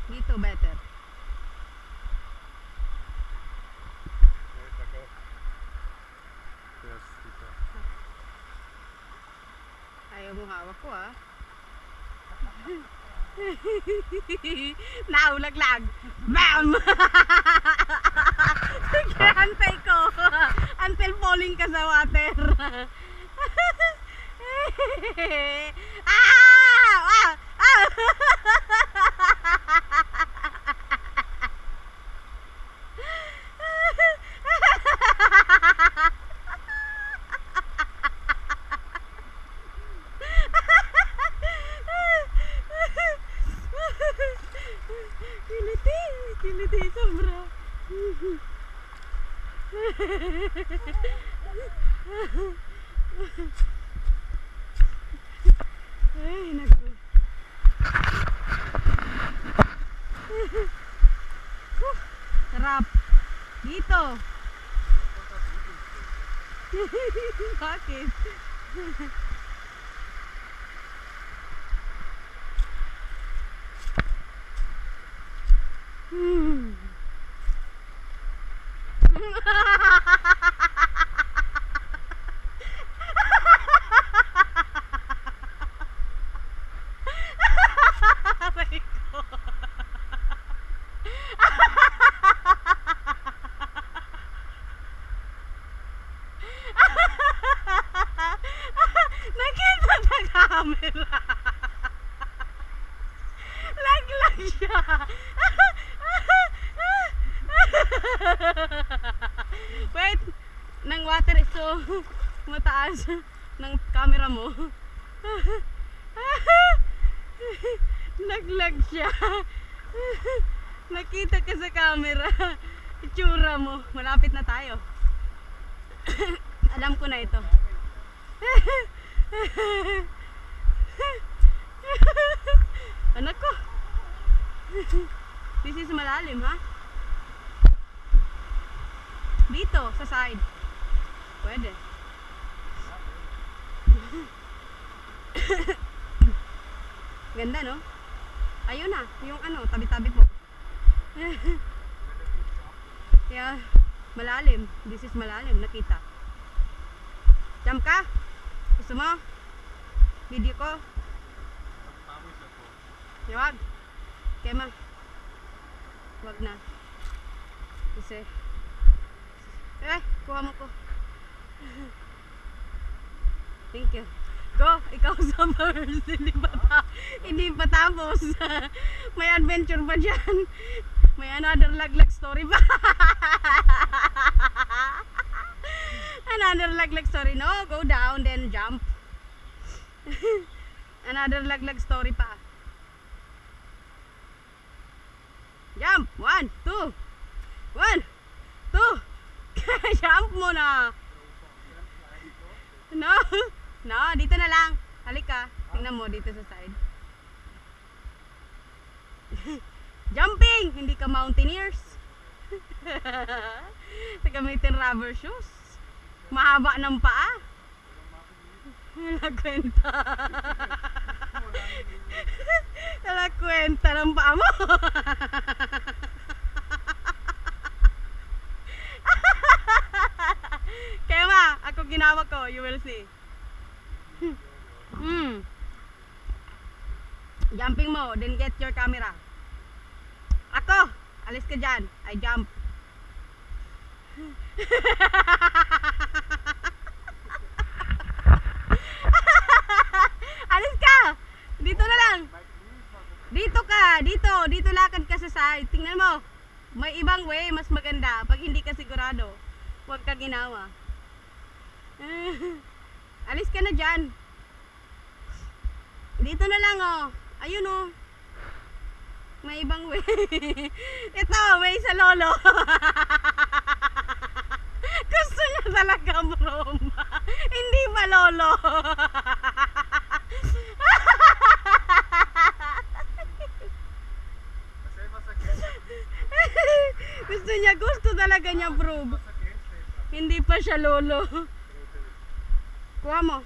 Dito better. Ayaw mo hawak ko ah. Naulaglag. Bam! Sige, antay ko. Until falling ka sa water. Ah! Ah! Kiliti sobra. Ay, naku. Sarap. Dito. Bakit? Nakita sa camera. Laglag siya. Wait, nang water is so mataas ng camera mo. Laglag siya. Nakita ka sa camera. Itsura mo. Malapit na tayo. Alam ko na ito. Anak ko. This is malalim, ha? Dito, sa side. Pwede. Ganda, no? Ayun na, yung ano, tabi-tabi po. Yeah, malalim. This is malalim, nakita. Jump ka? Gusto mo? Video ko? Wag. Kema. Wag na. Kasi kuha mo ko. Thank you. Go, ikaw sa first. Hindi pa tapos. May adventure pa dyan. May another laglag story pa. Another laglag story. No, go down then jump. Another laglag story pa. Jump. 1, 2. 1, 2. Jump mo na. No. No, dito na lang. Halika. Tingnan mo dito sa side. Jumping. Hindi ka mountaineers. Gamitin rubber shoes. Mahaba ng paa. Wala kwenta. Wala kwenta ng paa mo. Kaya ma, ako ginawa ko, you will see. Jumping mo, then get your camera. Ako, alis ka dyan. I jump. Alis ka. Dito na lang. Dito ka, dito lakad ka sa side. Tingnan mo. May ibang way, mas maganda. Pag hindi ka sigurado, huwag ka ginawa. Alis ka na dyan. Dito na lang, oh. Ayun, oh. May ibang way. Ito, way sa lolo. Gusto niya talaga, bro. Hindi ba lolo? Gusto talaga niya, bro. Hindi pa siya lolo. Kuha mo.